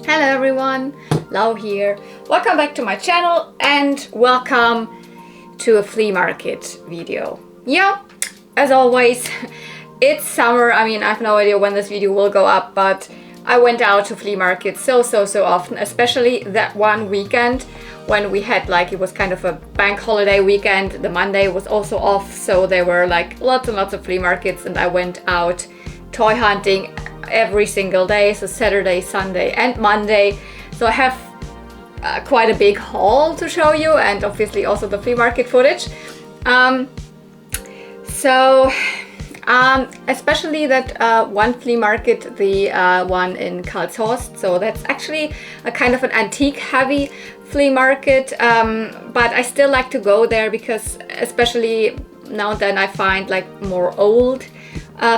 Hello everyone, Lau here. Welcome back to my channel and welcome to a flea market video. Yeah, as always, it's summer. I mean, I have no idea when this video will go up, but I went out to flea markets so often, especially that one weekend when we had it was kind of a bank holiday weekend. The Monday was also off, so there were lots and lots of flea markets, and I went out toy hunting every single day, so Saturday, Sunday and Monday. So I have quite a big haul to show you, and obviously also the flea market footage. Especially that one flea market, the one in Karlshorst. So that's actually a kind of an antique heavy flea market, but I still like to go there because especially now and then I find more old,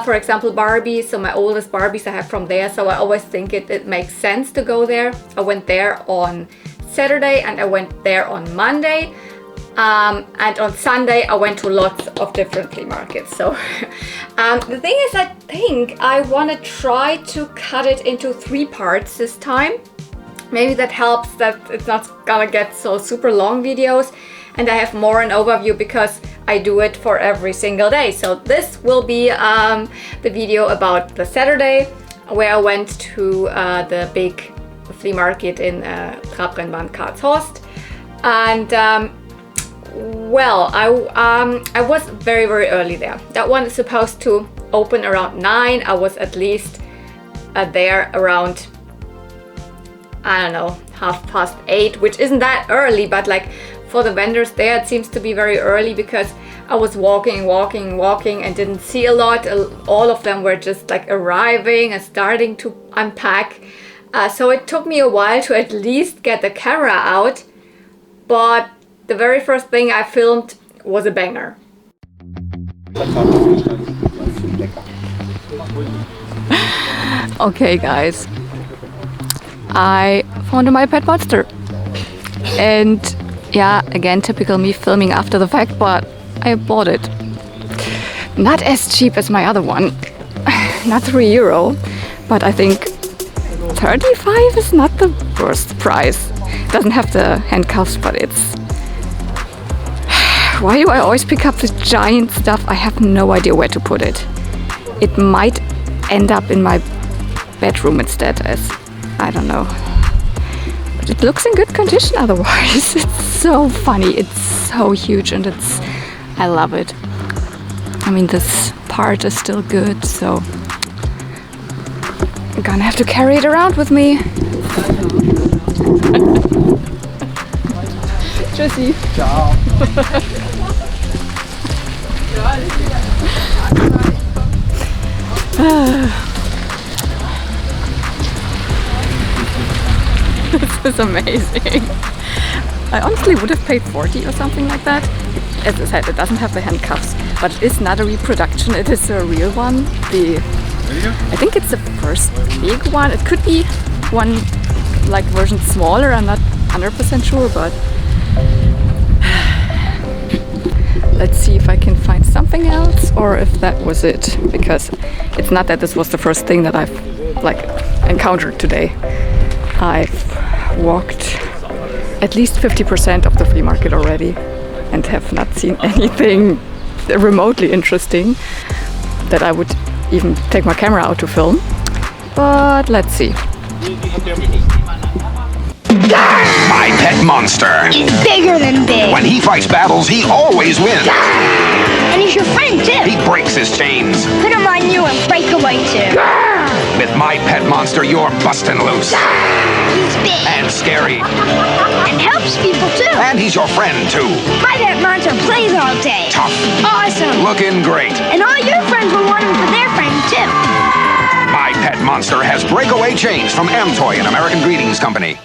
for example, Barbies. So my oldest Barbies I have from there, so I always think it makes sense to go there. I went there on Saturday and I went there on Monday. And on Sunday I went to lots of different flea markets. So the thing is, I think I want to try to cut it into 3 parts this time. Maybe that helps, that it's not gonna get so super long videos and I have more an overview because I do it for every single day. So this will be the video about the Saturday where I went to the big flea market in Trabrennbahn Karlshorst. And well, I was very early there. That one is supposed to open around 9. I was at least there around, I don't know, 8:30, which isn't that early, but for the vendors there it seems to be very early because I was walking and didn't see a lot. All of them were just arriving and starting to unpack. So it took me a while to at least get the camera out, but the very first thing I filmed was a banger. Okay guys, I found my pet monster. And yeah, again, typical me filming after the fact, but I bought it. Not as cheap as my other one, not €3, but I think 35 is not the worst price. Doesn't have the handcuffs, but it's... Why do I always pick up this giant stuff? I have no idea where to put it. It might end up in my bedroom instead, as I don't know. But it looks in good condition otherwise. It's so funny. It's so huge and I love it. I mean, this part is still good, so I'm gonna have to carry it around with me. Tschüssi. Ciao. This is amazing. I honestly would have paid 40 or something like that. As I said, it doesn't have the handcuffs, but it is not a reproduction, it is a real one. I think it's the first big one. It could be one version smaller, I'm not 100% sure, but let's see if I can find something else or if that was it, because it's not that this was the first thing that I've encountered today. I've walked at least 50% of the flea market already and have not seen anything remotely interesting that I would even take my camera out to film. But let's see. My pet monster. He's bigger than big. When he fights battles, he always wins. And he's your friend, too. He breaks his chains. Put him on you and break away, too. With my pet monster, you're busting loose. He's big. And scary. And helps people, too. And he's your friend, too. My pet monster plays all day. Tough. Awesome. Looking great. And all your friends will want him for their friend, too. My pet monster has breakaway chains from Amtoy and American Greetings Company.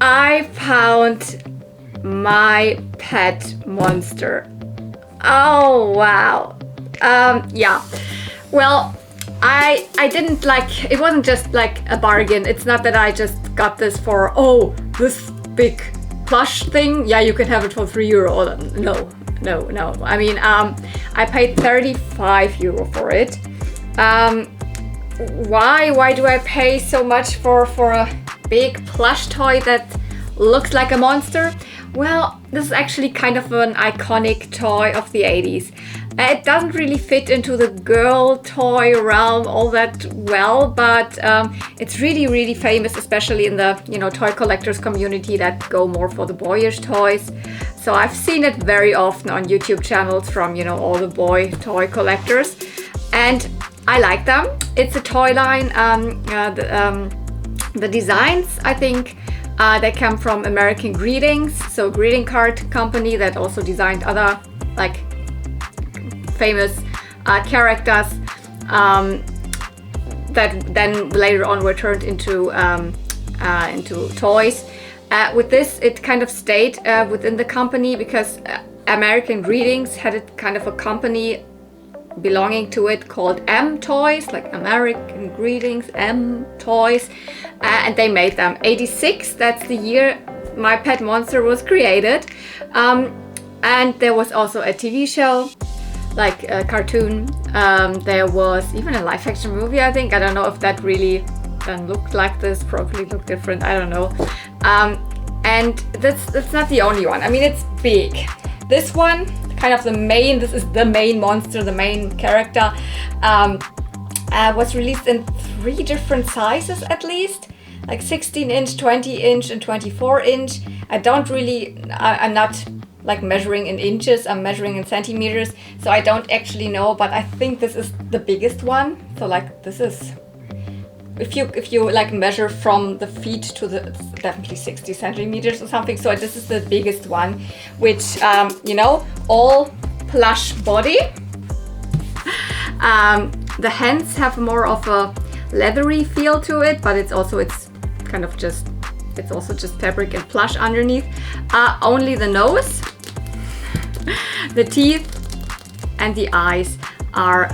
I found my pet monster. Oh wow. Yeah. Well, I didn't it wasn't just a bargain. It's not that I just got this for, oh, this big plush thing. Yeah, you can have it for €3. No. I mean, I paid €35 for it. why do I pay so much for a big plush toy that looks like a monster? Well, this is actually kind of an iconic toy of the 80s. It doesn't really fit into the girl toy realm all that well, but it's really famous, especially in the toy collectors community that go more for the boyish toys. So I've seen it very often on YouTube channels from all the boy toy collectors, and I like them. It's a toy line. The designs, I think, they come from American Greetings, so greeting card company that also designed other like famous characters that then later on were turned into toys. With this, it kind of stayed within the company because American Greetings had a kind of a company belonging to it called M Toys, like American Greetings, M Toys, and they made them. 86, that's the year My Pet Monster was created, and there was also a TV show, like a cartoon. There was even a live action movie, I think. I don't know if that really looked like this, probably looked different, I don't know. And that's not the only one. I mean, it's big. This one, kind of this is the main monster, the main character, was released in 3 different sizes at least, like 16-inch, 20-inch, and 24-inch. I'm not like measuring in inches, I'm measuring in centimeters, so I don't actually know, but I think this is the biggest one. So like this is, if you like measure from the feet to it's definitely 60 centimeters or something. So this is the biggest one, which all plush body. The hands have more of a leathery feel to it, but it's also just fabric and plush underneath. Only the nose, the teeth, and the eyes are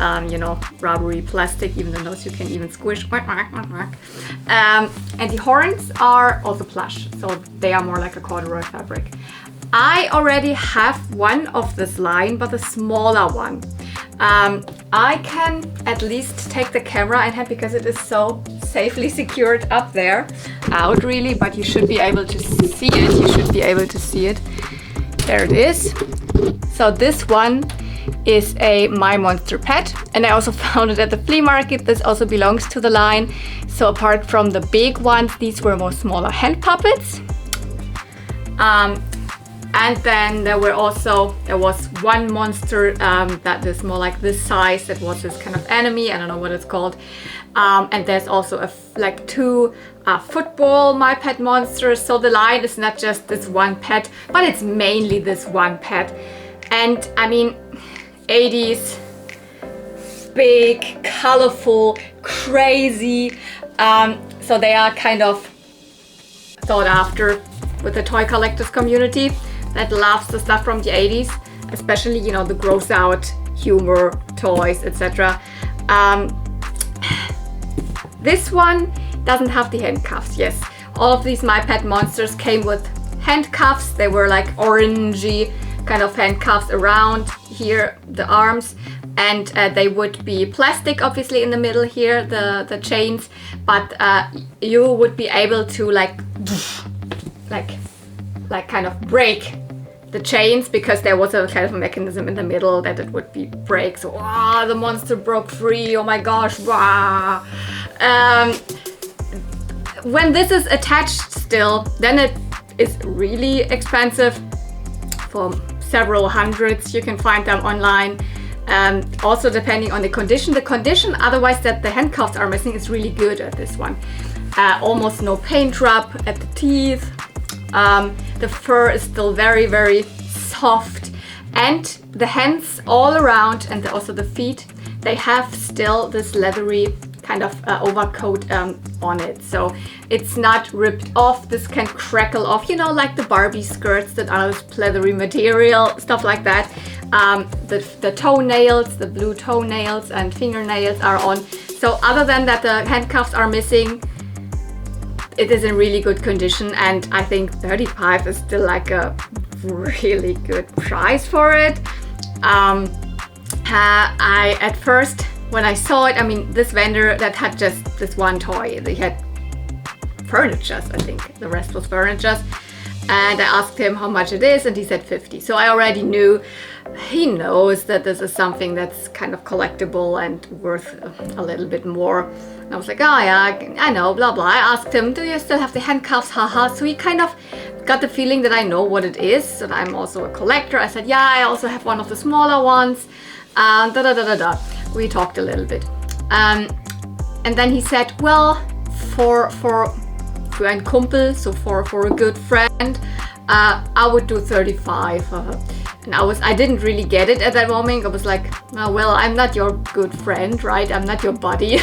rubbery plastic. Even the nose you can even squish. And the horns are also plush, so they are more like a corduroy fabric. I already have one of this line, but a smaller one. I can at least take the camera in hand because it is so safely secured up there. Out really, but you should be able to see it. There it is. So this one is a My Monster pet, and I also found it at the flea market. This also belongs to the line. So apart from the big ones, these were more smaller hand puppets. And then there was one monster that is more like this size, that was this kind of enemy, I don't know what it's called. And there's also like 2 football My Pet Monsters. So the line is not just this one pet, but it's mainly this one pet. And I mean, 80s, big, colorful, crazy. So they are kind of sought after with the toy collectors community that loves the stuff from the 80s, especially the gross out humor toys, etc. This one doesn't have the handcuffs. Yes, all of these My Pet Monsters came with handcuffs. They were like orangey kind of handcuffs around here, the arms, and they would be plastic, obviously, in the middle here, the chains, but you would be able to like kind of break the chains, because there was a kind of a mechanism in the middle that it would be break. So the monster broke free. Oh my gosh. When this is attached still, then it is really expensive, for several hundreds. You can find them online. Also depending on the condition. The condition otherwise that the handcuffs are missing is really good at this one. Almost no paint rub at the teeth. The fur is still very soft, and the hands all around, and also the feet, they have still this leathery kind of overcoat on it, so it's not ripped off. This can crackle off, like the Barbie skirts that are this leathery material, stuff like that. The toenails, the blue toenails and fingernails are on. So other than that, the handcuffs are missing. It is in really good condition, and I think 35 is still like a really good price for it. I at first when I saw it, I mean, this vendor that had just this one toy, they had furniture, I think. The rest was furniture. And I asked him how much it is, and he said 50. So I already knew he knows that this is something that's kind of collectible and worth a little bit more. And I was like, oh yeah, I know, blah blah. I asked him, do you still have the handcuffs? Haha. So he kind of got the feeling that I know what it is, that I'm also a collector. I said, yeah, I also have one of the smaller ones. We talked a little bit. And then he said, well, for ein Kumpel, so for a good friend, I would do 35. And I didn't really get it at that moment. I was like, oh, well, I'm not your good friend, right? I'm not your buddy.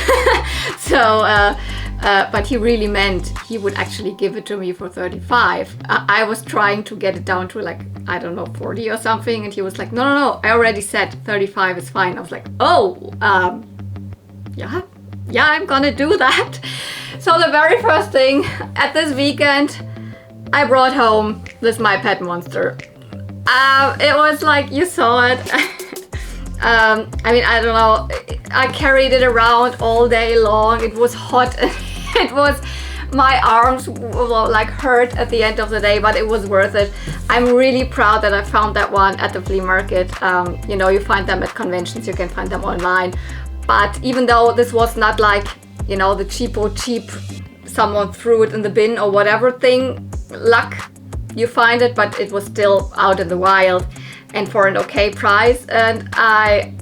So, but he really meant he would actually give it to me for 35. I was trying to get it down to like, I don't know, 40 or something. And he was like, no, I already said 35 is fine. I was like, oh, yeah, I'm gonna do that. So the very first thing at this weekend, I brought home this My Pet Monster. It was like, you saw it. I mean, I don't know. I carried it around all day long. It was hot. It was, my arms were like hurt at the end of the day, but it was worth it. I'm really proud that I found that one at the flea market. You know, you find them at conventions, you can find them online. But even though this was not like, you know, the cheap, someone threw it in the bin or whatever thing, luck, you find it, but it was still out in the wild and for an okay price. And I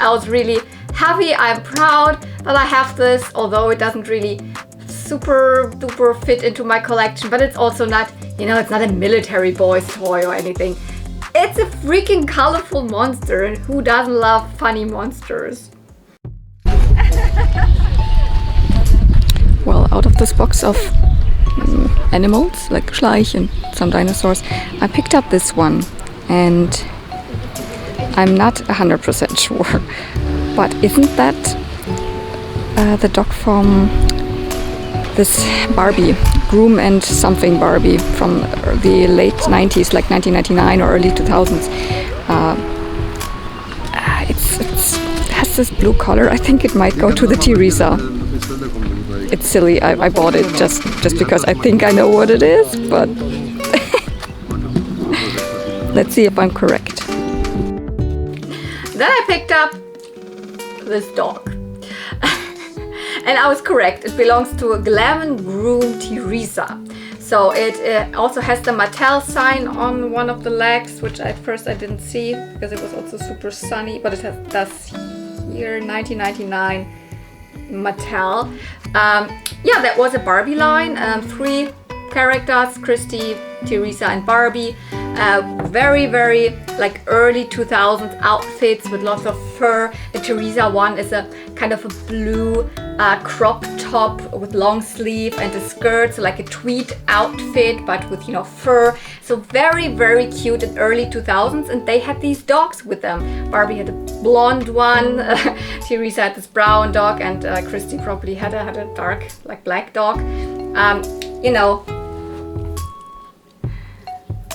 was really happy. I'm proud that I have this, although it doesn't really super duper fit into my collection, but it's also not, you know, it's not a military boy's toy or anything. It's a freaking colorful monster, and who doesn't love funny monsters? Well, out of this box of animals, like Schleich and some dinosaurs, I picked up this one, and I'm not 100% sure, but isn't that the dog from this Barbie, Groom and something Barbie from the late 90s, like 1999 or early 2000s? It has this blue color. I think it might go to the Teresa. It's silly. I bought it just because I think I know what it is, but let's see if I'm correct. Then I picked up this dog. And I was correct. It belongs to a Glam and Groom Teresa. So it also has the Mattel sign on one of the legs, which at first I didn't see because it was also super sunny, but it does here 1999 Mattel. Yeah, that was a Barbie line. 3 characters, Christy, Teresa and Barbie. Very, very like early 2000s outfits with lots of fur. The Teresa one is a kind of a blue crop top with long sleeve and a skirt, so like a tweed outfit but with, you know, fur. So very, very cute in early 2000s, and they had these dogs with them. Barbie had a blonde one, Teresa had this brown dog, and Christy probably had a dark, like black dog. You know,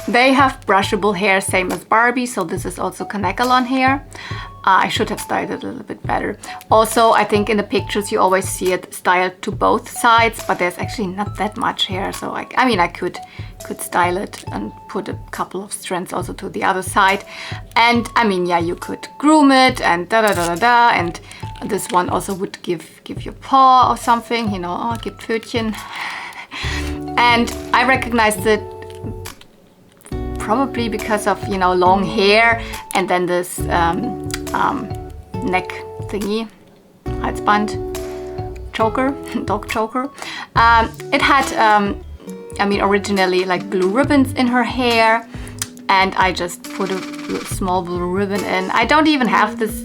they have brushable hair, same as Barbie, so this is also Kanekalon hair. I should have styled it a little bit better. Also, I think in the pictures you always see it styled to both sides, but there's actually not that much hair, so I mean I could style it and put a couple of strands also to the other side. And I mean, yeah, you could groom it and and this one also would give you paw or something, you know, oh, gibt Pfötchen. And I recognized it probably because of, you know, long hair and then this neck thingy, Halsband choker, dog choker. It had, I mean, originally like blue ribbons in her hair, and I just put a small blue ribbon in. I don't even have this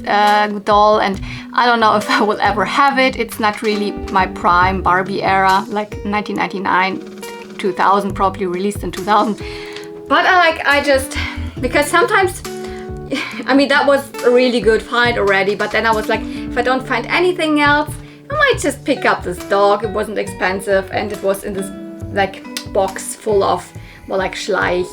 doll, and I don't know if I will ever have it. It's not really my prime Barbie era, like 1999, 2000, probably released in 2000. But I just, because sometimes, I mean, that was a really good find already, but then I was like, if I don't find anything else, I might just pick up this dog. It wasn't expensive, and it was in this like box full of more like Schleich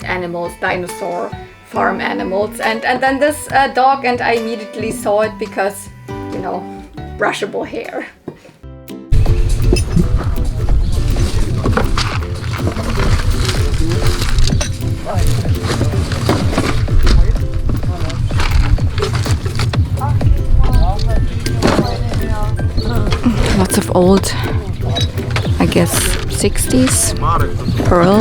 animals, dinosaur farm animals. And then this dog, and I immediately saw it because, you know, brushable hair. Lots of old, I guess, 60s pearl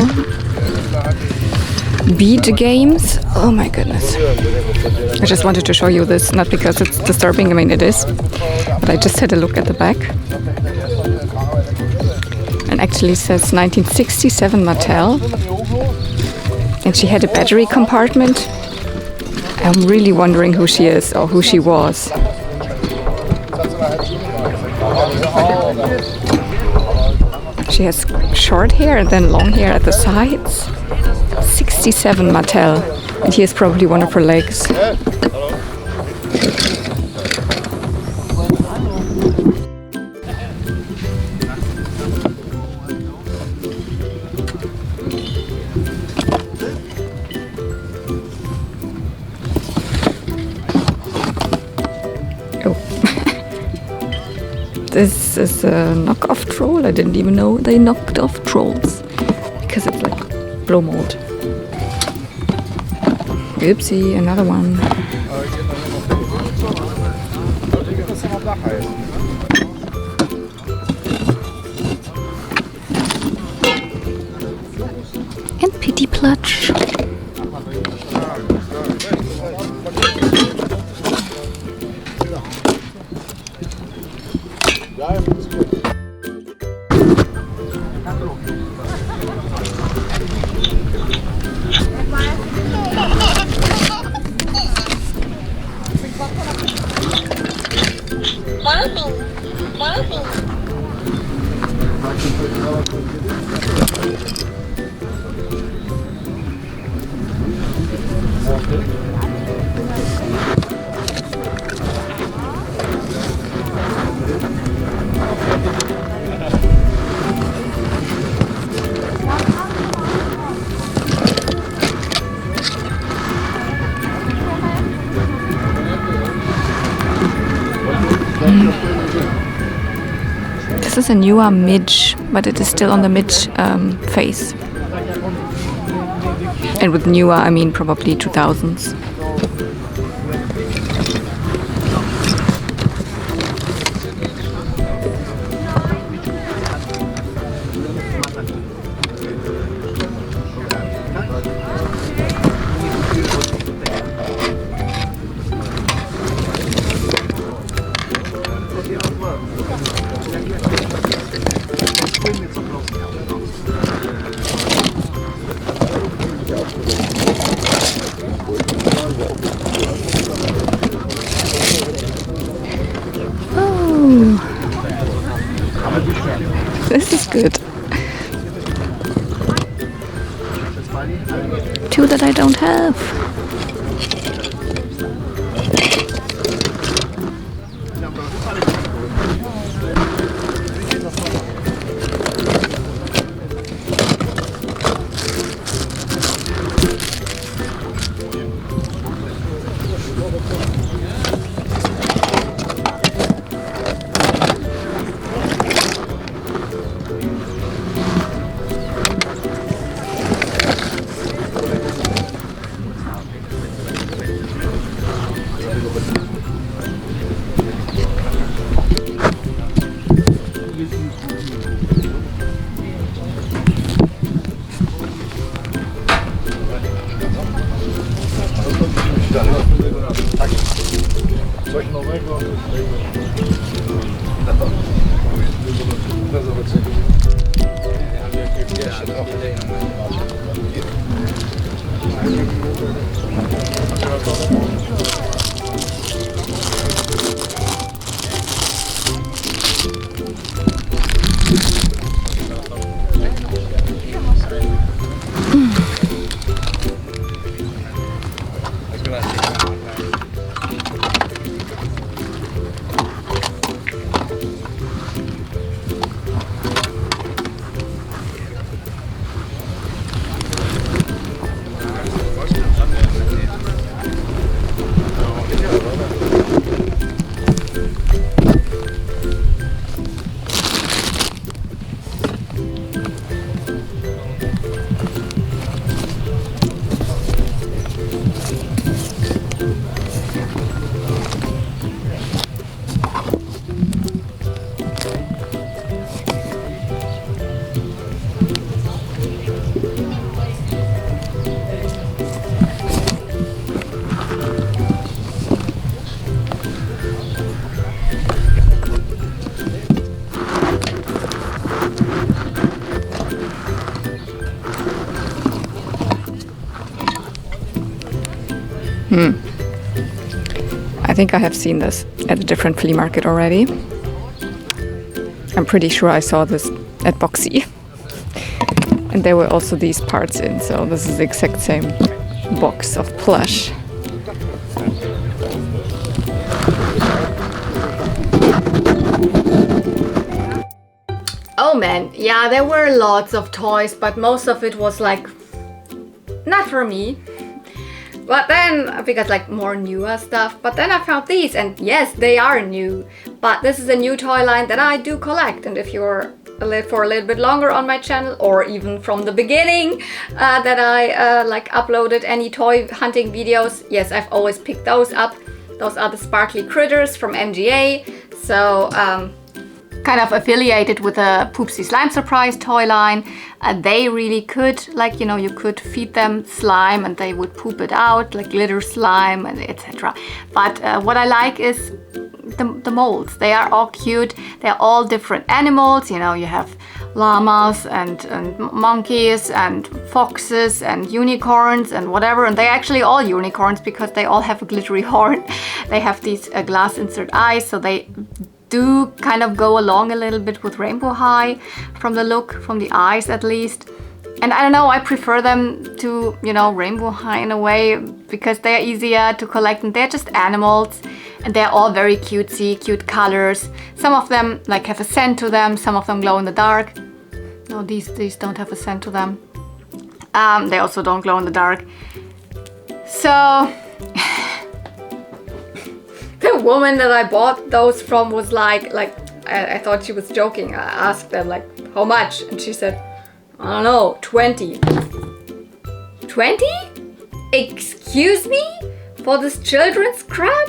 bead games. Oh my goodness. I just wanted to show you this, not because it's disturbing, I mean it is, but I just had a look at the back. And actually says 1967 Mattel. And she had a battery compartment. I'm really wondering who she is or who she was. She has short hair and then long hair at the sides. 67 Mattel. And here's probably one of her legs. This is a knockoff troll. I didn't even know they knocked off trolls because it's like blow mold. Oopsie, another one. And Pity Plutch. This is a newer midge, but it is still on the midge phase. And with newer, I mean probably 2000s. This is good. Two that I don't have. I think I have seen this at a different flea market already. I'm pretty sure I saw this at Boxy. And there were also these parts in, so this is the exact same box of plush. Oh man, yeah, there were lots of toys, but most of it was like not for me. But then, because like more newer stuff, but then I found these, and yes, they are new. But this is a new toy line that I do collect, and if you're for a little bit longer on my channel, or even from the beginning that I like uploaded any toy hunting videos, yes, I've always picked those up. Those are the sparkly critters from MGA. So kind of affiliated with the Poopsie Slime Surprise toy line. They really could, like, you know, you could feed them slime and they would poop it out, like glitter slime and etc. But what I like is the molds. They are all cute. They're all different animals. You know, you have llamas and monkeys and foxes and unicorns and whatever. And they're actually all unicorns because they all have a glittery horn. They have these glass insert eyes, so they do kind of go along a little bit with Rainbow High from the look, from the eyes at least. And I don't know, I prefer them to, you know, Rainbow High in a way because they're easier to collect and they're just animals and they're all very cutesy, cute colors. Some of them like have a scent to them, some of them glow in the dark. No, these don't have a scent to them. They also don't glow in the dark. So the woman that I bought those from was like I thought she was joking. I asked them like, how much? And she said, I don't know, 20. 20? Excuse me? For this children's crap?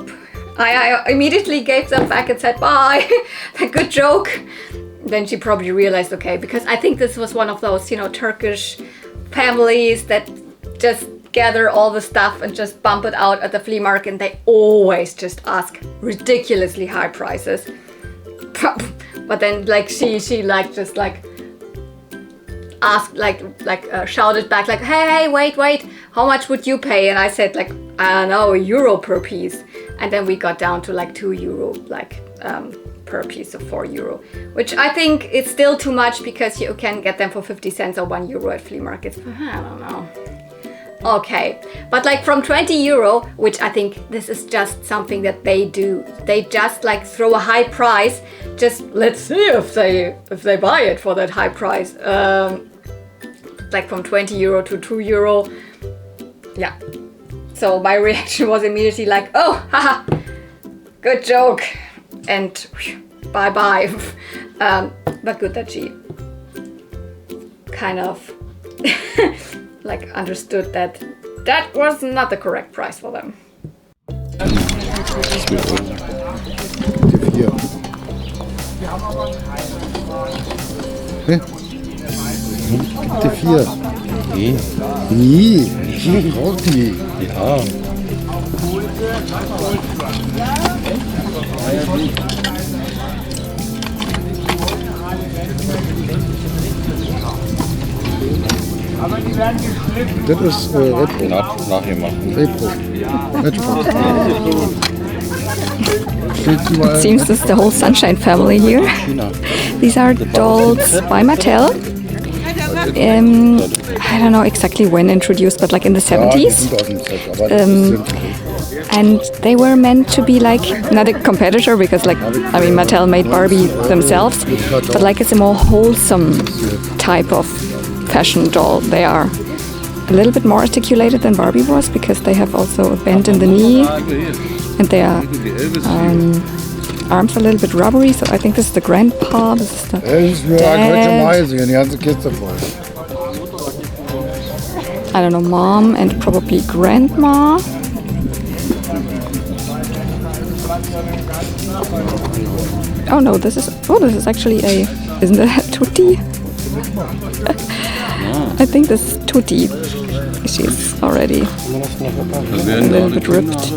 I immediately gave them back and said, bye. Good joke. Then she probably realized, okay, because I think this was one of those, you know, Turkish families that just gather all the stuff and just bump it out at the flea market, and they always just ask ridiculously high prices. But then like she like just like asked shouted back like, hey, wait, how much would you pay? And I said like, I don't know, €1 per piece. And then we got down to like €2 like per piece of €4, which I think is still too much because you can get them for 50 cents or €1 at flea markets. I don't know. Okay, but like from €20, which I think this is just something that they do. They just like throw a high price. Just let's see if they buy it for that high price. Like from €20 to €2. Yeah. So my reaction was immediately like, oh, haha, good joke, and bye bye. But good that she kind of like understood that that was not the correct price for them. Bitte 4. Nee. Nee, ich brauch die. Ja. Das ist Retro. Nachgemacht. Retro. It seems this is the whole Sunshine family here. These are dolls by Mattel. I don't know exactly when introduced, but like in the 70s. And they were meant to be like, not a competitor because like, I mean, Mattel made Barbie themselves, but like it's a more wholesome type of fashion doll. They are a little bit more articulated than Barbie was because they have also a bend in the knee and their arms are a little bit rubbery. So I think this is the grandpa, this is the dad. I don't know, mom and probably grandma. Oh no, this is actually isn't it a Tutti? I think this is Tutti. She's already a little bit ripped.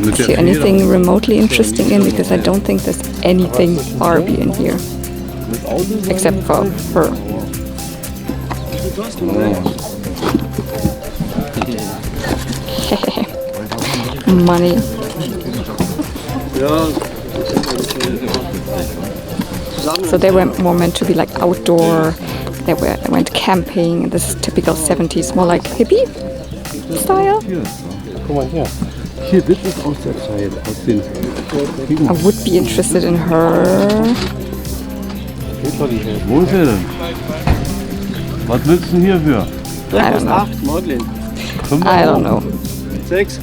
Is there anything remotely interesting in? Because I don't think there's anything Barbie in here. Except for her. Money. So they were more meant to be like outdoor. They went camping. This is typical 70s, more like hippie style. Guck mal hier. Hier, das ist aus der Zeit, aus den... I would be interested in her. Wo ist er denn? Was willst du denn hierfür? I don't know. 8, Madeleine. I don't know. 6.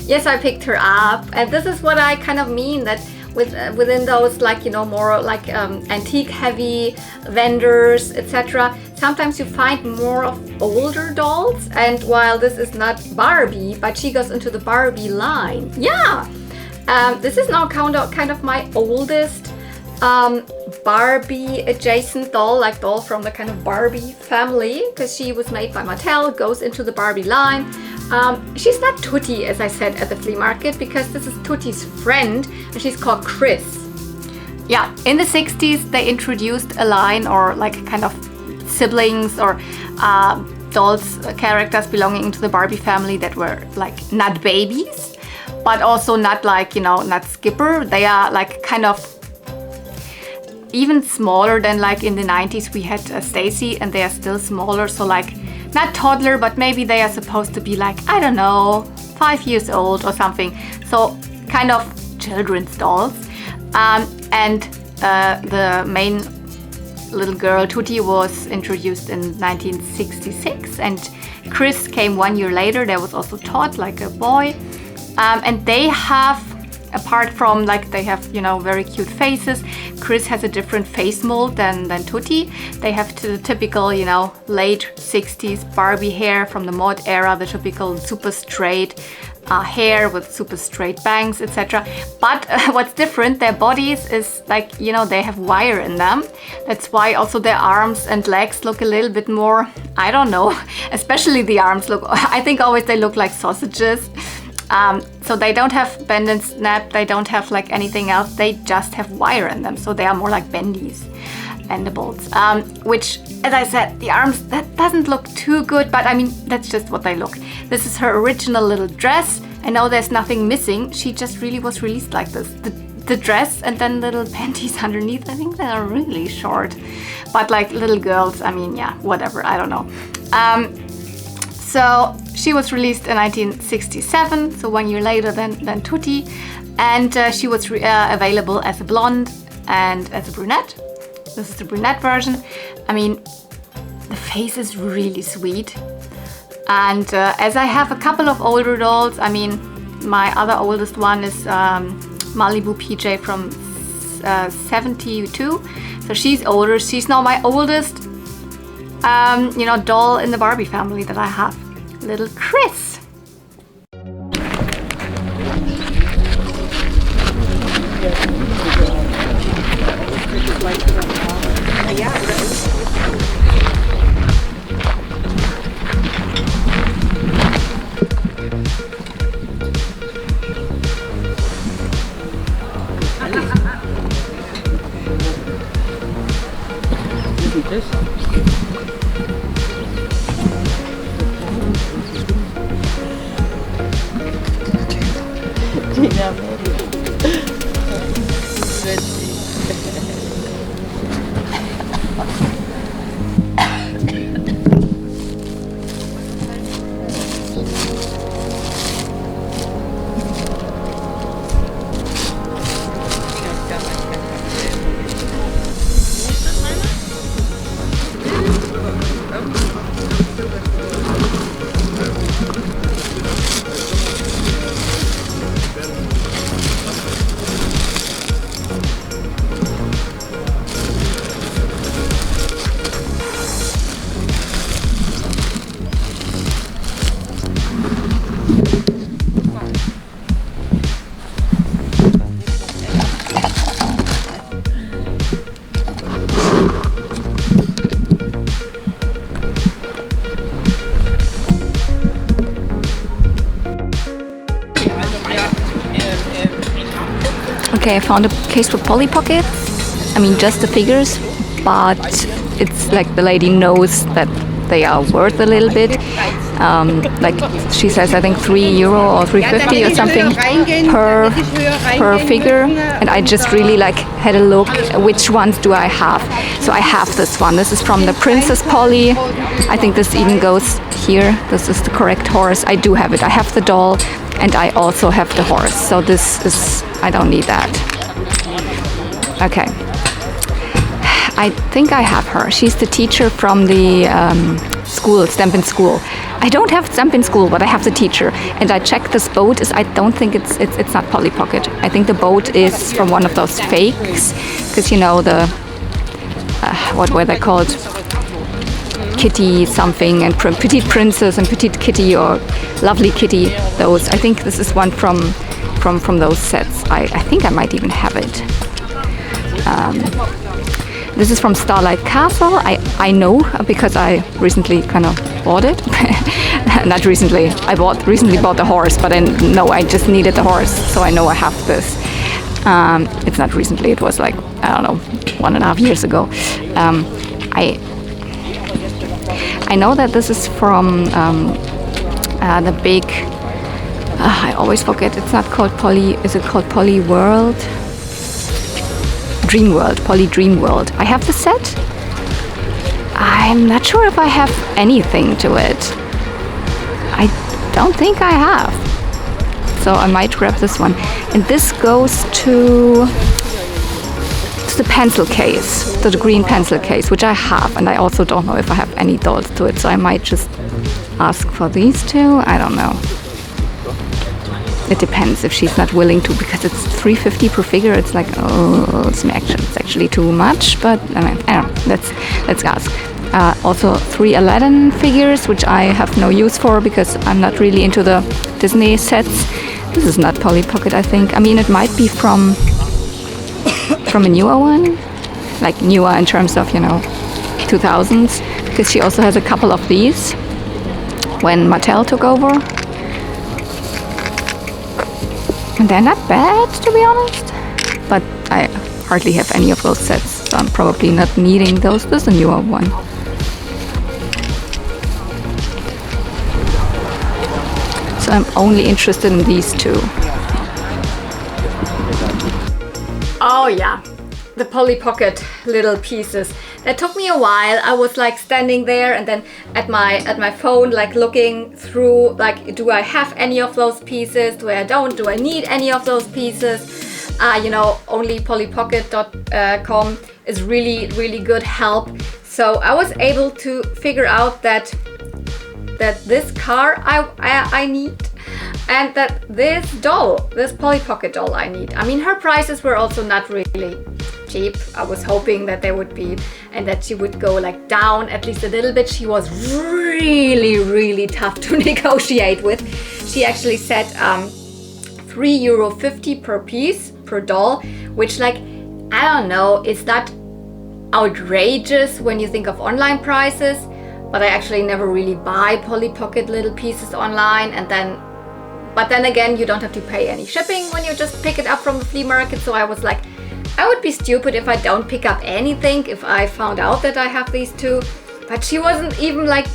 Yes, I picked her up, and this is what I kind of mean, that within those, like, you know, more like antique heavy vendors, etc., sometimes you find more of older dolls. And while this is not Barbie, but she goes into the Barbie line. Yeah, this is now kind of my oldest Barbie adjacent doll, like doll from the kind of Barbie family, because she was made by Mattel, goes into the Barbie line. She's not Tutti, as I said at the flea market, because this is Tutti's friend, and she's called Chris. Yeah, in the 60s they introduced a line, or like kind of siblings or dolls, characters belonging to the Barbie family that were like not babies, but also not like, you know, not Skipper. They are like kind of even smaller than like in the 90s we had Stacy, and they are still smaller, so like not toddler, but maybe they are supposed to be like, I don't know, 5 years old or something. So kind of children's dolls. And the main little girl, Tutti, was introduced in 1966, and Chris came 1 year later. There was also Todd, like a boy. And they have, apart from like they have, you know, very cute faces, Chris has a different face mold than Tutti. They have the typical, you know, late 60s Barbie hair from the mod era, the typical super straight hair with super straight bangs, etc. But what's different, their bodies is like, you know, they have wire in them. That's why also their arms and legs look a little bit more, I don't know, especially the arms look, I think always they look like sausages. So they don't have bend and snap, they don't have like anything else, they just have wire in them, so they are more like bendies, bendables. Which, as I said, the arms, that doesn't look too good, but I mean, that's just what they look. This is her original little dress. I know there's nothing missing, she just really was released like this. The dress and then little panties underneath, I think they are really short. But like little girls, I mean, yeah, whatever, I don't know. So she was released in 1967, so 1 year later than Tutti, and she was available as a blonde and as a brunette. This is the brunette version. I mean, the face is really sweet. And as I have a couple of older dolls, I mean, my other oldest one is Malibu PJ from 72, so she's older. She's now my oldest, you know, doll in the Barbie family that I have. Little Chris. Okay, I found a place for Polly Pockets. I mean, just the figures, but it's like the lady knows that they are worth a little bit. Like she says, I think €3 or €3.50 or something per figure. And I just really like had a look, which ones do I have? So I have this one. This is from the Princess Polly. I think this even goes here. This is the correct horse. I do have it. I have the doll and I also have the horse. So this is, I don't need that. Okay. I think I have her. She's the teacher from the school, Stampin' School. I don't have Stampin' School, but I have the teacher. And I checked this boat. I don't think it's not Polly Pocket. I think the boat is from one of those fakes, because you know the what were they called? Kitty something and Petite Princess and Petite Kitty or Lovely Kitty. Those. I think this is one from those sets. I think I might even have it. This is from Starlight Castle. I know because I recently kind of bought it. Not recently. I recently bought the horse, but I just needed the horse, so I know I have this. It's not recently. It was like, I don't know, 1.5 years ago. I know that this is from the big. I always forget. It's not called Polly. Is it called Polly World? Dream World, Polly Dream World. I have the set. I'm not sure if I have anything to it. I don't think I have. So I might grab this one. And this goes to the pencil case, to the green pencil case, which I have. And I also don't know if I have any dolls to it. So I might just ask for these two. I don't know. It depends if she's not willing to, because it's $3.50 per figure. It's like, oh, it's actually too much. But I mean, I don't know. Let's ask. Also 3 Aladdin figures, which I have no use for because I'm not really into the Disney sets. This is not Polly Pocket, I think. I mean, it might be from a newer one, like newer in terms of 2000s, because she also has a couple of these when Mattel took over. And they're not bad, to be honest, but I hardly have any of those sets, so I'm probably not needing those. This is a newer one. So I'm only interested in these two. Oh yeah, the Polly Pocket little pieces. That took me a while. I was like standing there and then at my phone, like looking through, like, do I have any of those pieces? Do I need any of those pieces? Only pollypocket.com is really, really good help. So I was able to figure out that this car I need, and that this Polly Pocket doll I need. I mean, her prices were also not really cheap. I was hoping that they would be, and that she would go like down at least a little bit. She was really, really tough to negotiate with. She actually said €3.50 per piece per doll, which, like, I don't know, is that outrageous when you think of online prices? But I actually never really buy Polly Pocket little pieces online, but then again, you don't have to pay any shipping when you just pick it up from the flea market. So I was like, I would be stupid if I don't pick up anything if I found out that I have these two. But she wasn't even like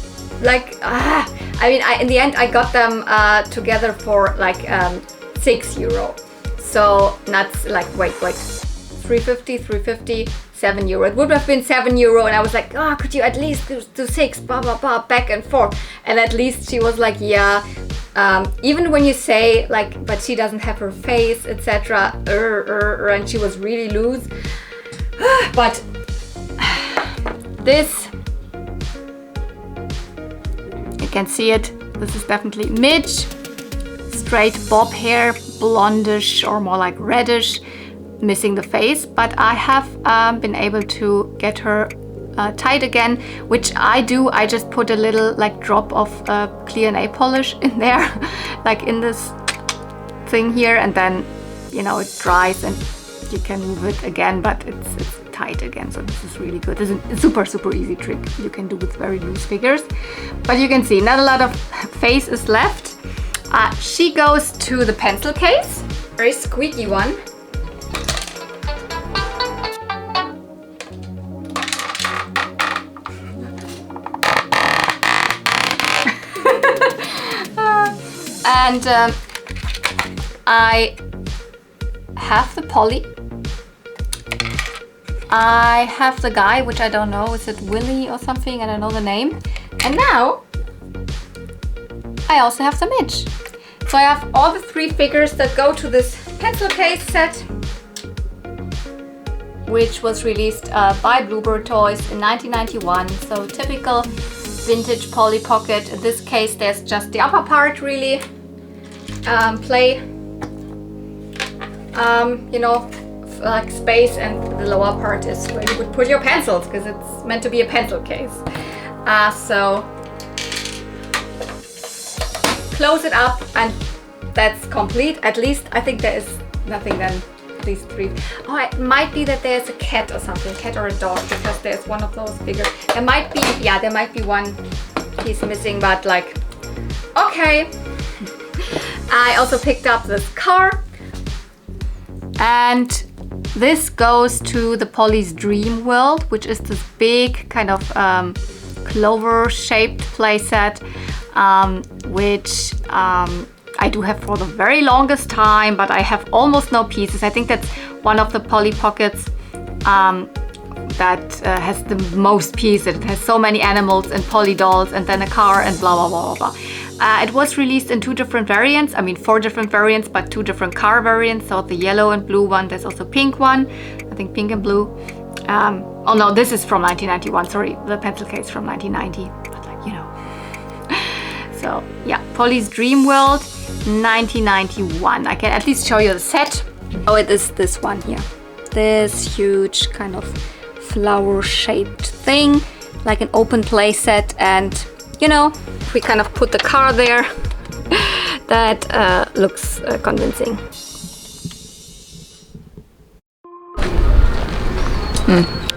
I mean, in the end I got them together for like €6. So not like, wait, €3.50, €7. It would have been €7, and I was like, oh, could you at least do 6, blah blah blah, back and forth. And at least she was like, yeah, even when you say like, but she doesn't have her face, etc. And she was really loose. But this, you can see it, this is definitely Midge, straight bob hair, blondish or more like reddish, missing the face, but I have been able to get her tight again, which I do. I just put a little like drop of clear nail polish in there, like in this thing here, and then it dries and you can move it again, but it's tight again. So this is really good. This is a super easy trick you can do with very loose figures. But you can see not a lot of face is left. She goes to the pencil case, very squeaky one. And I have the Polly. I have the guy, which I don't know, is it Willie or something? I don't know the name. And now I also have the Midge. So I have all the 3 figures that go to this pencil case set, which was released by Bluebird Toys in 1991. So typical vintage Polly Pocket. In this case, there's just the upper part really. Play, you know, like space, and the lower part is where you would put your pencils because it's meant to be a pencil case. So close it up and that's complete. At least I think there is nothing then these 3. Oh, it might be that there's a cat or something, cat or a dog, because there's one of those figures. There might be, yeah, there might be one piece missing, but like, okay. I also picked up this car, and this goes to the Polly's Dream World, which is this big kind of clover shaped playset, which I do have for the very longest time, but I have almost no pieces. I think that's one of the Polly Pockets that has the most pieces. It has so many animals and Polly dolls and then a car and blah, blah, blah, blah, blah. It was released in 2 different variants. I mean, 4 different variants, but 2 different car variants. So the yellow and blue one, there's also pink one. I think pink and blue. Oh no, this is from 1991. Sorry, the pencil case from 1990. But like, you know. So yeah, Polly's Dream World, 1991. I can at least show you the set. Oh, it is this one here. This huge kind of flower-shaped thing, like an open play set, and you know, we kind of put the car there. That looks convincing.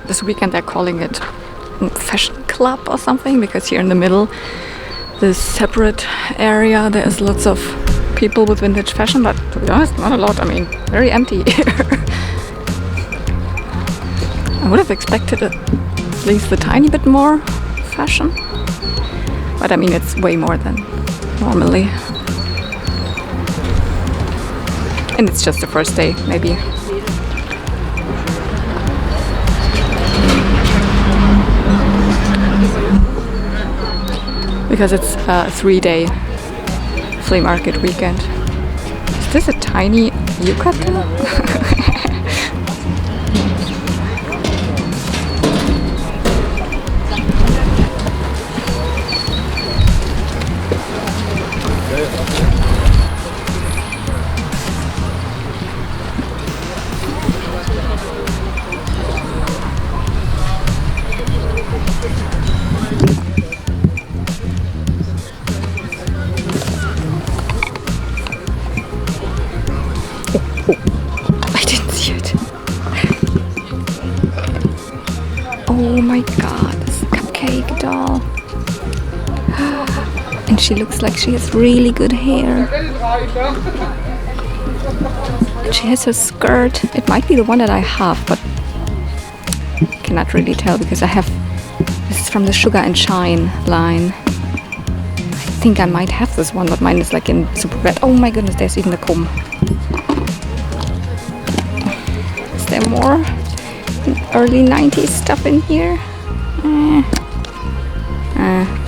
This weekend they're calling it fashion club or something, because here in the middle, this separate area, there's lots of people with vintage fashion, but to be honest, not a lot. I mean, very empty here. I would have expected at least a tiny bit more fashion, but I mean, it's way more than normally. And it's just the first day, maybe. Because it's a 3-day flea market weekend. Is this a tiny yukata? Oh my god, this Cupcake doll. And she looks like she has really good hair. And she has her skirt. It might be the one that I have, but cannot really tell because I have, this is from the Sugar and Shine line. I think I might have this one, but mine is like in super red. Oh my goodness, there's even a comb. Is there more early 90s stuff in here?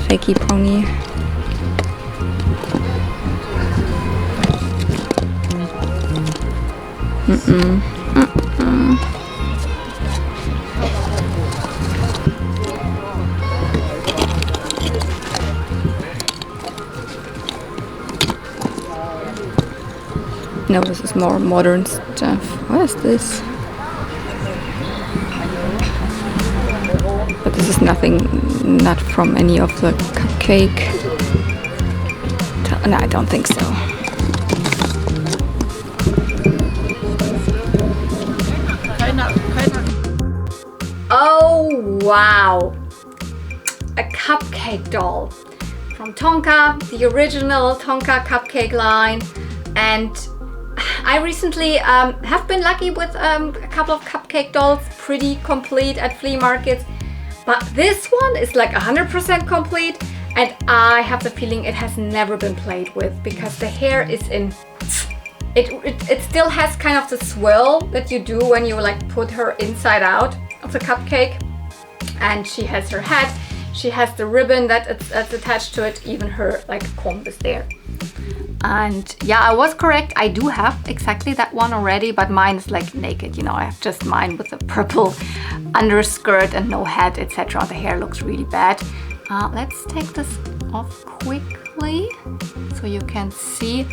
Fakey pony. No, this is more modern stuff. What is this? But this is nothing, not from any of the Cupcake. No, I don't think so. Oh wow! A Cupcake doll from Tonka, the original Tonka Cupcake line. And I recently have been lucky with a couple of Cupcake dolls, pretty complete at flea markets. But this one is like 100% complete. and I have the feeling it has never been played with because the hair is in... It still has kind of the swirl that you do when you like put her inside out of the cupcake. And she has her hat, she has the ribbon that's attached to it, even her like comb is there. And yeah, I was correct, I do have exactly that one already, but mine is like naked, you know, I have just mine with a purple underskirt and no hat, etc. The hair looks really bad. Let's take this off quickly so you can see.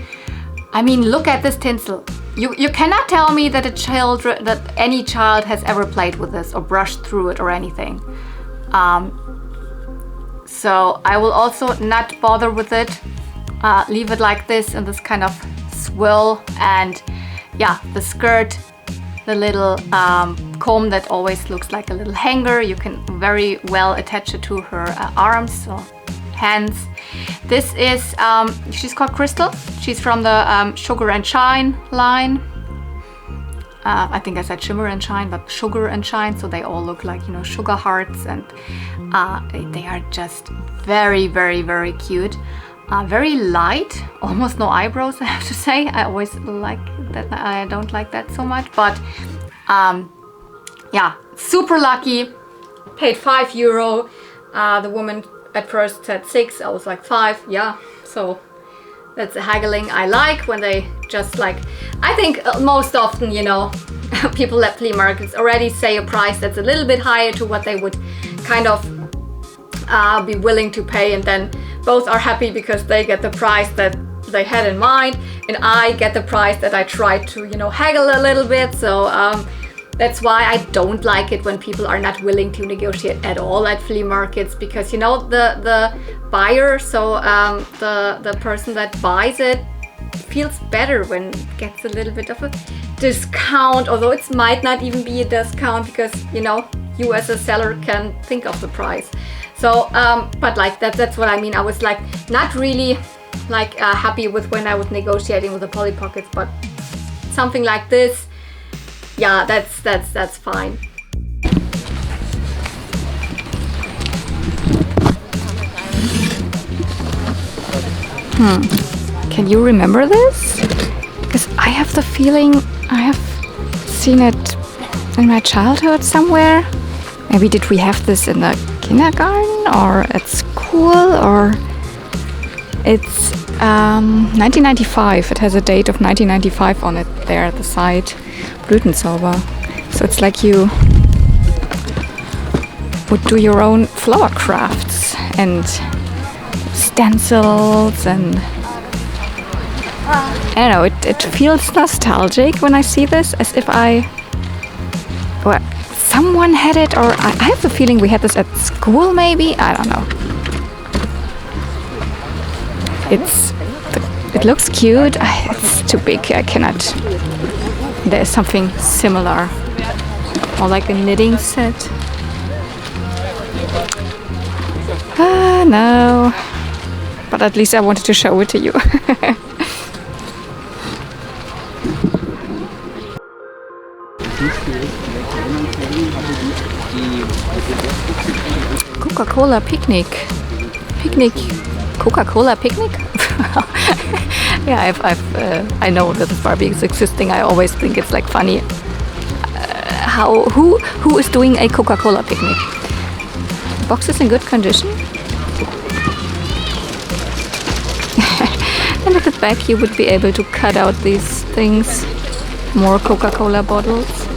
I mean, look at this tinsel. You cannot tell me that any child has ever played with this or brushed through it or anything. So I will also not bother with it. Leave it like this in this kind of swirl, and yeah, the skirt, the little comb that always looks like a little hanger. You can very well attach it to her arms or hands. This is, she's called Crystal. She's from the Sugar and Shine line. I think I said Shimmer and Shine, but Sugar and Shine. So they all look like, you know, sugar hearts, and they are just very, very, very cute. Very light, almost no eyebrows, I have to say. I always like that. I don't like that so much, but yeah, super lucky. Paid €5. The woman at first said 6, I was like 5, yeah, so that's the haggling I like, when they just like, I think most often, you know, people at flea markets already say a price that's a little bit higher to what they would kind of be willing to pay, and then both are happy because they get the price that they had in mind, and I get the price that I tried to, you know, haggle a little bit. So that's why I don't like it when people are not willing to negotiate at all at flea markets, because, you know, the buyer, so the person that buys it feels better when it gets a little bit of a discount, although it might not even be a discount because, you know, you as a seller can think of the price. So but like that's what I mean. I was like not really like happy with when I was negotiating with the Polly Pockets, but something like this, yeah, that's fine. Can you remember this? Because I have the feeling I have seen it in my childhood somewhere. Maybe did we have this in the kindergarten or at school, or it's 1995. It has a date of 1995 on it there at the side. Blütenzauber. So it's like you would do your own flower crafts and stencils, and I don't know, it feels nostalgic when I see this, as if someone had it, or I have the feeling we had this at school maybe, I don't know. It looks cute, it's too big, I cannot. There's something similar, or like a knitting set. No, but at least I wanted to show it to you. Coca-Cola picnic. Coca-Cola picnic? Yeah, I know that this Barbie is existing. I always think it's like funny. Who is doing a Coca-Cola picnic? The box is in good condition. And at the back you would be able to cut out these things. More Coca-Cola bottles.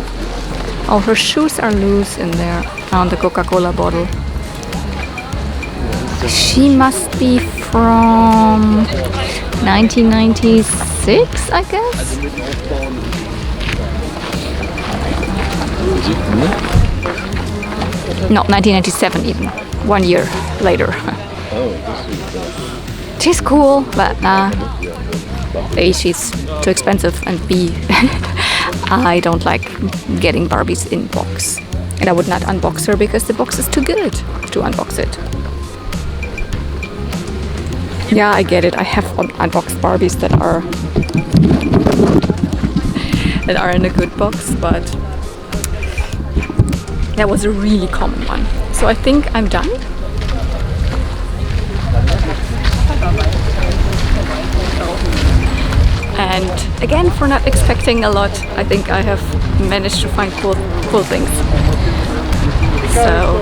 Oh, her shoes are loose in there on the Coca-Cola bottle. She must be from 1996, I guess. No, 1997 even. 1 year later. She's cool, but A, she's too expensive, and B, I don't like getting Barbies in box. And I would not unbox her because the box is too good to unbox it. Yeah, I get it. I have unboxed Barbies that are in a good box, but that was a really common one. So I think I'm done. And again, for not expecting a lot, I think I have managed to find cool things. So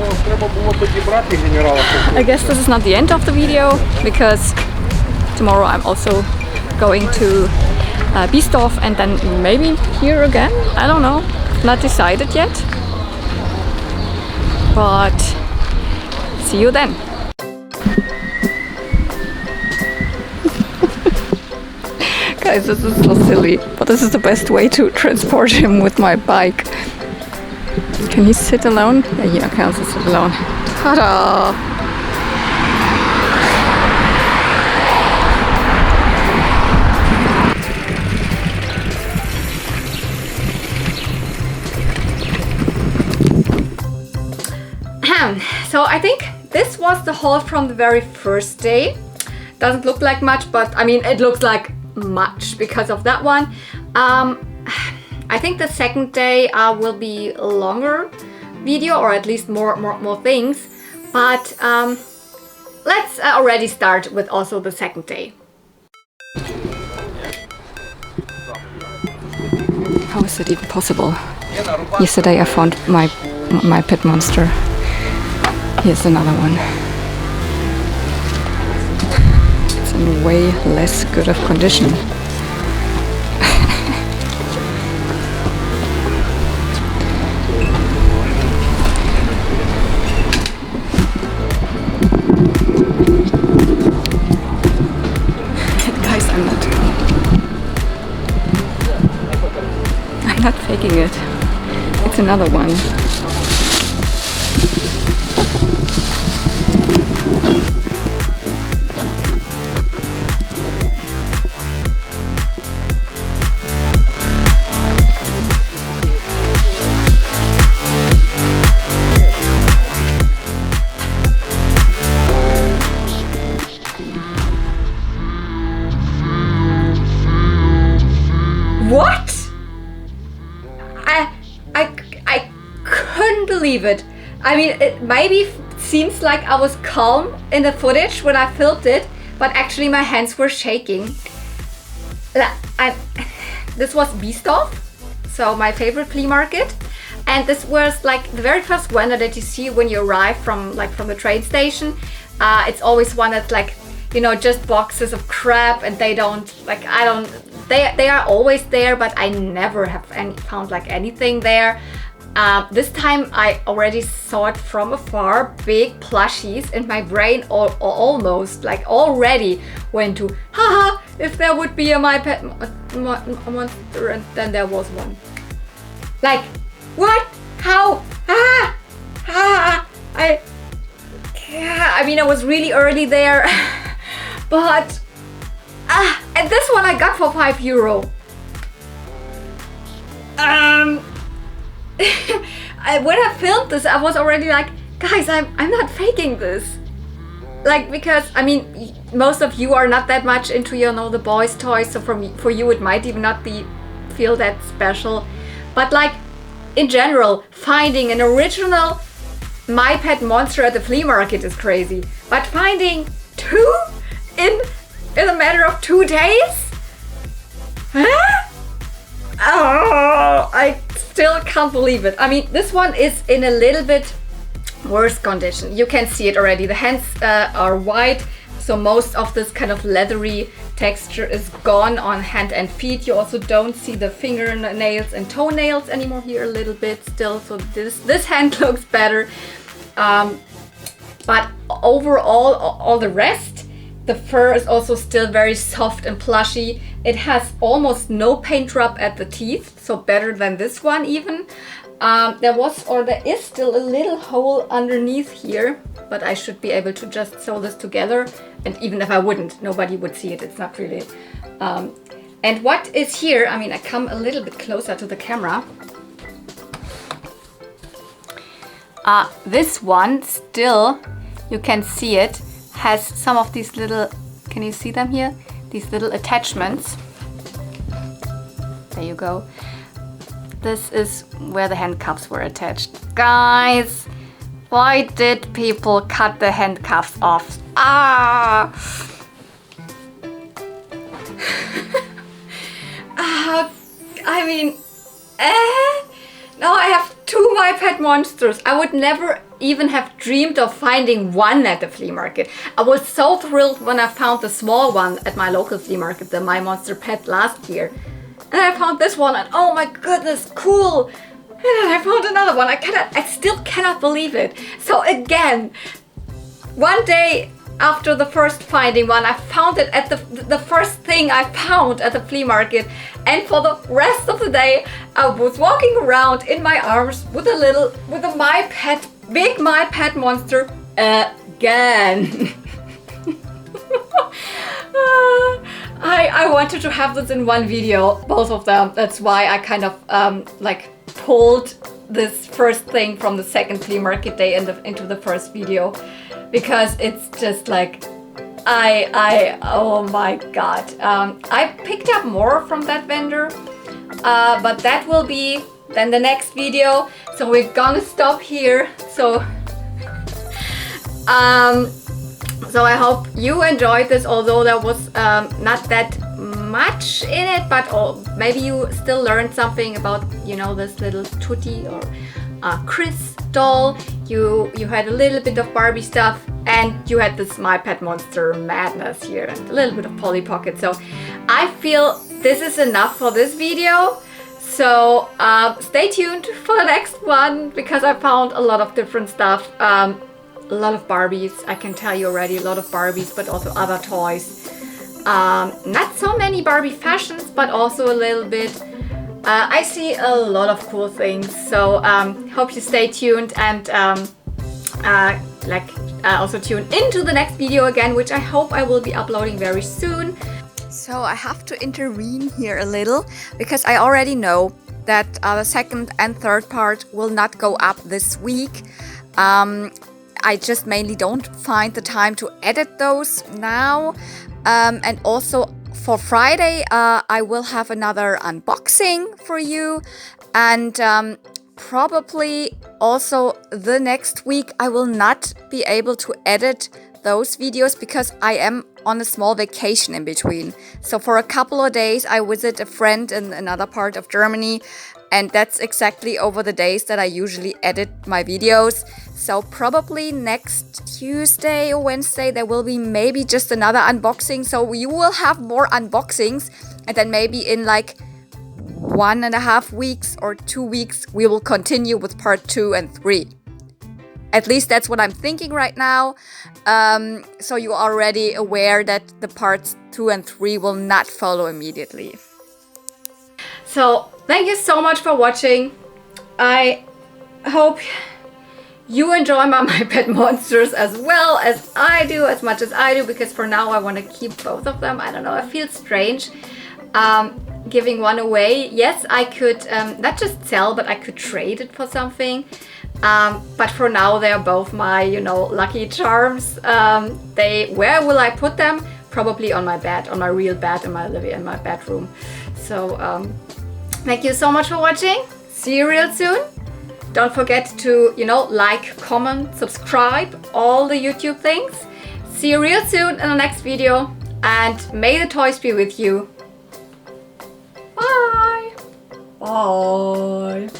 I guess this is not the end of the video, because tomorrow I'm also going to Biesdorf and then maybe here again. I don't know, not decided yet. But see you then. Guys, this is so silly, but this is the best way to transport him with my bike. Can he sit alone? Yeah, he can also sit alone. Ta-da! So I think this was the haul from the very first day. Doesn't look like much, but I mean it looks like much because of that one. I think the second day will be a longer video, or at least more things. But let's already start with also the second day. How is it even possible? Yesterday I found my pet monster. Here's another one. It's in way less good of condition. Guys, I'm not faking it. It's another one. What? I couldn't believe it. I mean, it maybe seems like I was calm in the footage when I filmed it, but actually my hands were shaking. This was Biesdorf, so my favorite flea market, and this was like the very first vendor that you see when you arrive from the train station. It's always one that's like, you know, just boxes of crap, and they don't like, they are always there, but I never have found like anything there. This time I already saw it from afar, big plushies, and my brain almost like already went to, haha, if there would be a My Pet Monster, and then there was one. Like, what? How? I mean, I was really early there, but and this one I got for €5. When I filmed this, I was already like, guys, I'm not faking this. Like, because I mean, most of you are not that much into, you know, the boys' toys, so for you it might even not feel that special. But like, in general, finding an original My Pet Monster at the flea market is crazy. But finding two in a matter of 2 days? Huh? Oh, I still can't believe it. I mean, this one is in a little bit worse condition. You can see it already. The hands are white, so most of this kind of leathery texture is gone on hand and feet. You also don't see the fingernails and toenails anymore here a little bit still. So this hand looks better. But overall, all the rest, the fur is also still very soft and plushy. It has almost no paint rub at the teeth, so better than this one even. There is still a little hole underneath here, but I should be able to just sew this together. And even if I wouldn't, nobody would see it. It's not really. And what is here, I mean, I come a little bit closer to the camera. This one still, you can see it, has some of these little, can you see them here? These little attachments. There you go. This is where the handcuffs were attached. Guys, why did people cut the handcuffs off? I mean, now I have 2 My Pet Monsters. I would never even have dreamed of finding one at the flea market. I was so thrilled when I found the small one at my local flea market, the My Monster Pet last year. And I found this one and oh my goodness, cool. And then I found another one. I still cannot believe it. So again, one day after the first finding one, I found it at the first thing I found at the flea market, and for the rest of the day I was walking around in my arms with a My Pet, big My Pet monster again. I wanted to have this in one video, both of them. That's why I kind of like pulled this first thing from the second flea market day into the first video, because it's just like oh my god. I picked up more from that vendor, but that will be then the next video, so we're gonna stop here. So so I hope you enjoyed this, although there was not that much in it, but maybe you still learned something about, you know, this little Tutti or Chris doll. You had a little bit of Barbie stuff, and you had this My Pet Monster madness here and a little bit of Polly Pocket. So I feel this is enough for this video. So stay tuned for the next one, because I found a lot of different stuff. A lot of Barbies, I can tell you already, a lot of Barbies, but also other toys. Not so many Barbie fashions, but also a little bit. I see a lot of cool things, so hope you stay tuned and also tune into the next video again, which I hope I will be uploading very soon. So I have to intervene here a little, because I already know that the second and third part will not go up this week. I just mainly don't find the time to edit those now. And also for Friday, I will have another unboxing for you. And probably also the next week, I will not be able to edit those videos because I am on a small vacation in between. So for a couple of days, I visit a friend in another part of Germany. And that's exactly over the days that I usually edit my videos. So probably next Tuesday or Wednesday, there will be maybe just another unboxing. So you will have more unboxings. And then maybe in like 1.5 weeks or 2 weeks, we will continue with part 2 and 3. At least that's what I'm thinking right now. So you're already aware that the parts 2 and 3 will not follow immediately. So thank you so much for watching. I hope you enjoy my Pet Monsters as well as I do, as much as I do, because for now I want to keep both of them. I don't know, I feel strange giving one away. Yes, I could not just sell, but I could trade it for something. But for now they're both my, you know, lucky charms. Where will I put them? Probably on my bed, on my real bed in my bedroom. So thank you so much for watching. See you real soon. Don't forget to, you know, like, comment, subscribe, all the YouTube things. See you real soon in the next video, and may the toys be with you. Bye. Bye.